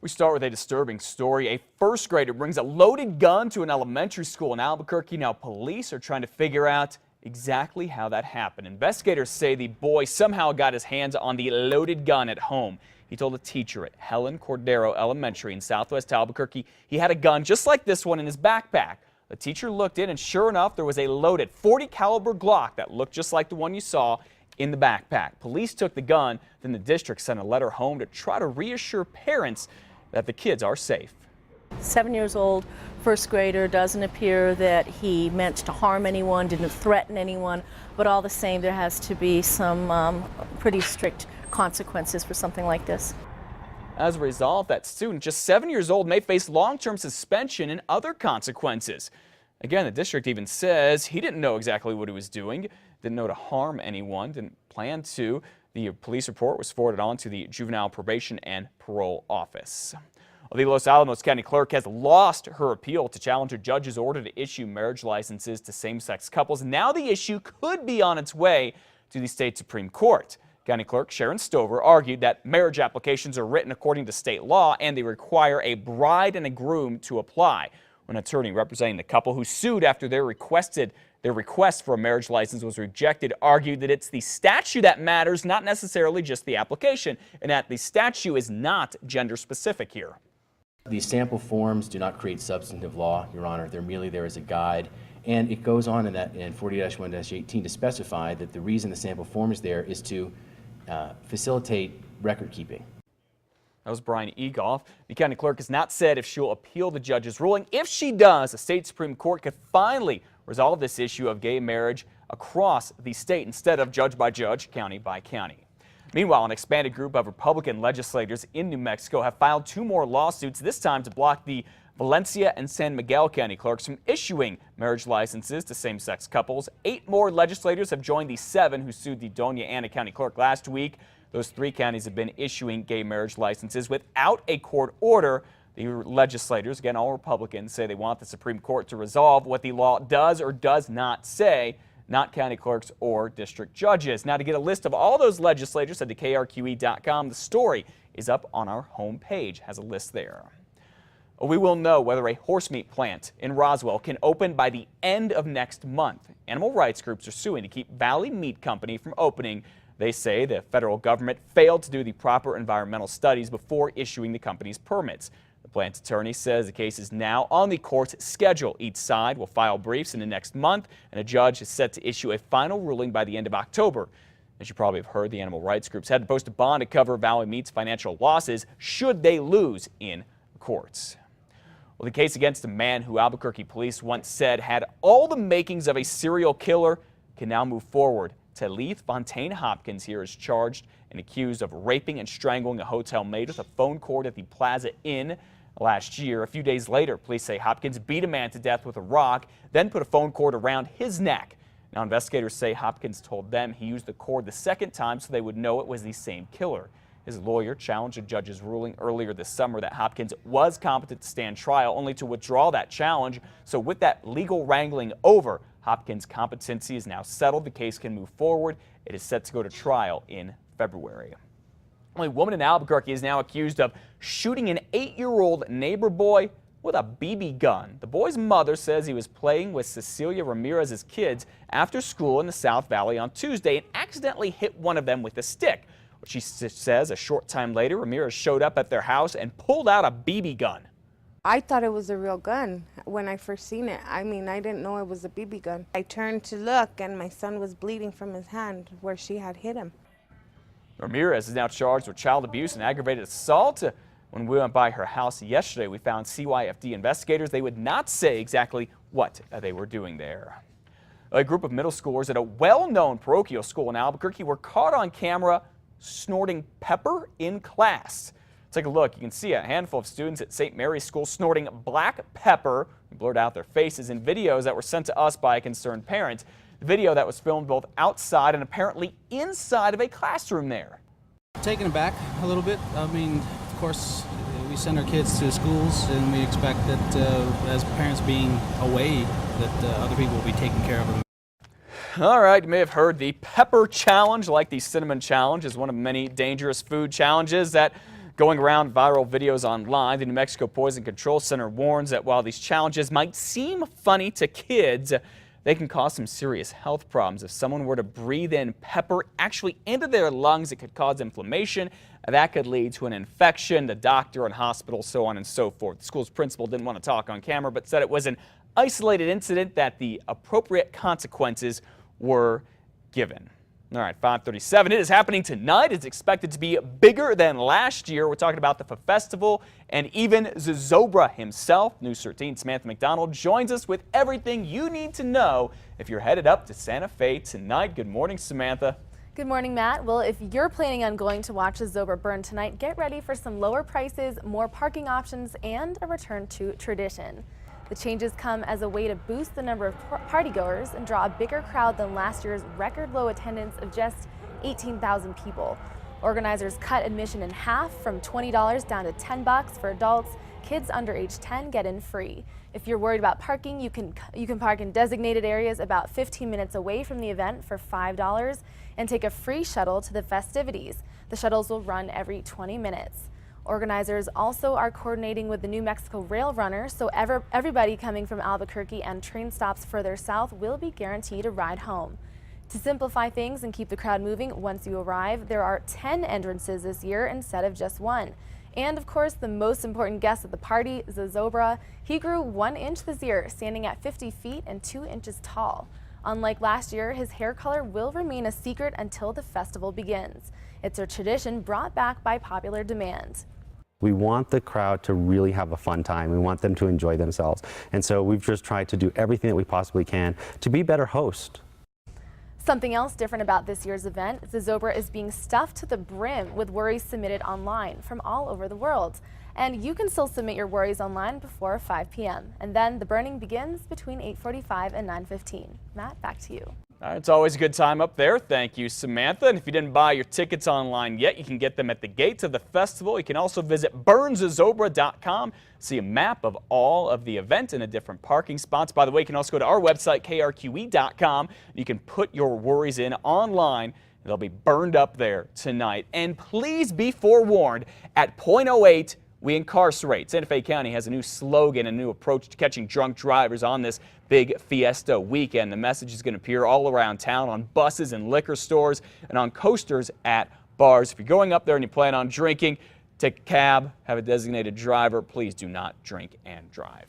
We start with a disturbing story. A first grader brings a loaded gun to an elementary school in Albuquerque. Now police are trying to figure out exactly how that happened. Investigators say the boy somehow got his hands on the loaded gun at home. He told a teacher at Helen Cordero Elementary in southwest Albuquerque he had a gun just like this one in his backpack. The teacher looked in and sure enough there was a loaded .40 caliber Glock that looked just like the one you saw in the backpack. Police took the gun, then the district sent a letter home to try to reassure parents that the kids are safe. 7 years old, first grader, doesn't appear that he meant to harm anyone, didn't threaten anyone, but all the same there has to be some pretty strict consequences for something like this. As a result, that student, just 7 years old, may face long-term suspension and other consequences. Again, the district even says he didn't know exactly what he was doing, didn't know to harm anyone, didn't plan to. The police report was forwarded on to the Juvenile Probation and Parole Office. Well, the Los Alamos County Clerk has lost her appeal to challenge a judge's order to issue marriage licenses to same-sex couples. Now the issue could be on its way to the state Supreme Court. County Clerk Sharon Stover argued that marriage applications are written according to state law and they require a bride and a groom to apply. An attorney representing the couple who sued after their request for a marriage license was rejected argued that it's the statute that matters, not necessarily just the application, and that the statute is not gender specific here. These sample forms do not create substantive law, Your Honor. They're merely there as a guide. And it goes on in 40-1-18 to specify that the reason the sample form is there is to facilitate record keeping. That was Brian Egoff. The county clerk has not said if she'll appeal the judge's ruling. If she does, the state Supreme Court could finally resolve this issue of gay marriage across the state instead of judge by judge, county by county. Meanwhile, an expanded group of Republican legislators in New Mexico have filed 2 more lawsuits, this time to block the Valencia and San Miguel county clerks from issuing marriage licenses to same-sex couples. 8 more legislators have joined the 7 who sued the Doña Ana county clerk last week. Those 3 counties have been issuing gay marriage licenses without a court order. The legislators, again all Republicans, say they want the Supreme Court to resolve what the law does or does not say, not county clerks or district judges. Now, to get a list of all those legislators, head to KRQE.com. The story is up on our homepage, has a list there. We will know whether a horse meat plant in Roswell can open by the end of next month. Animal rights groups are suing to keep Valley Meat Company from opening. They say the federal government failed to do the proper environmental studies before issuing the company's permits. The plant's attorney says the case is now on the court's schedule. Each side will file briefs in the next month, and a judge is set to issue a final ruling by the end of October. As you probably have heard, the animal rights groups had to post a bond to cover Valley Meat's financial losses should they lose in courts. Well, the case against a man who Albuquerque police once said had all the makings of a serial killer can now move forward. Talith Fontaine Hopkins here is charged and accused of raping and strangling a hotel maid with a phone cord at the Plaza Inn last year. A few days later, police say Hopkins beat a man to death with a rock, then put a phone cord around his neck. Now, investigators say Hopkins told them he used the cord the second time so they would know it was the same killer. His lawyer challenged a judge's ruling earlier this summer that Hopkins was competent to stand trial, only to withdraw that challenge. So with that legal wrangling over, Hopkins' competency is now settled. The case can move forward. It is set to go to trial in February. A woman in Albuquerque is now accused of shooting an 8-year-old neighbor boy with a BB gun. The boy's mother says he was playing with Cecilia Ramirez's kids after school in the South Valley on Tuesday and accidentally hit one of them with a stick. She says a short time later, Ramirez showed up at their house and pulled out a BB gun. I thought it was a real gun when I first seen it. I mean, I didn't know it was a BB gun. I turned to look and my son was bleeding from his hand where she had hit him. Ramirez is now charged with child abuse and aggravated assault. When we went by her house yesterday, we found CYFD investigators. They would not say exactly what they were doing there. A group of middle schoolers at a well-known parochial school in Albuquerque were caught on camera snorting pepper in class. Take a look. You can see a handful of students at St. Mary's School snorting black pepper. We blurred out their faces in videos that were sent to us by a concerned parent. The video that was filmed both outside and apparently inside of a classroom there. Taken aback a little bit. I mean, of course, we send our kids to schools and we expect that as parents being away, that other people will be taking care of them. All right, you may have heard the pepper challenge, like the cinnamon challenge, is one of many dangerous food challenges that Going around viral videos online, the New Mexico Poison Control Center warns that while these challenges might seem funny to kids, they can cause some serious health problems. If someone were to breathe in pepper actually into their lungs, it could cause inflammation. That could lead to an infection. The doctor and hospital, so on and so forth. The school's principal didn't want to talk on camera, but said it was an isolated incident, that the appropriate consequences were given. All right, 5:37. It is happening tonight. It's expected to be bigger than last year. We're talking about the festival and even Zozobra himself. News 13 Samantha McDonald joins us with everything you need to know if you're headed up to Santa Fe tonight. Good morning, Samantha. Good morning, Matt. Well, if you're planning on going to watch Zozobra burn tonight, get ready for some lower prices, more parking options, and a return to tradition. The changes come as a way to boost the number of partygoers and draw a bigger crowd than last year's record low attendance of just 18,000 people. Organizers cut admission in half, from $20 down to $10 for adults. Kids under age 10 get in free. If you're worried about parking, you can park in designated areas about 15 minutes away from the event for $5 and take a free shuttle to the festivities. The shuttles will run every 20 minutes. Organizers also are coordinating with the New Mexico Rail Runners, so everybody coming from Albuquerque and train stops further south will be guaranteed a ride home. To simplify things and keep the crowd moving once you arrive, there are 10 entrances this year instead of just one. And of course, the most important guest at the party, Zozobra. He grew 1 inch this year, standing at 50 feet and 2 inches tall. Unlike last year, his hair color will remain a secret until the festival begins. It's a tradition brought back by popular demand. We want the crowd to really have a fun time. We want them to enjoy themselves. And so we've just tried to do everything that we possibly can to be a better host. Something else different about this year's event, Zozobra is being stuffed to the brim with worries submitted online from all over the world. And you can still submit your worries online before 5 p.m. And then the burning begins between 8:45 and 9:15. Matt, back to you. It's always a good time up there. Thank you, Samantha. And if you didn't buy your tickets online yet, you can get them at the gates of the festival. You can also visit burnzozobra.com, see a map of all of the event and the different parking spots. By the way, you can also go to our website, KRQE.com. You can put your worries in online. They'll be burned up there tonight. And please be forewarned, at .08, we incarcerate. Santa Fe County has a new slogan, a new approach to catching drunk drivers on this big fiesta weekend. The message is going to appear all around town on buses and liquor stores and on coasters at bars. If you're going up there and you plan on drinking, take a cab, have a designated driver. Please do not drink and drive.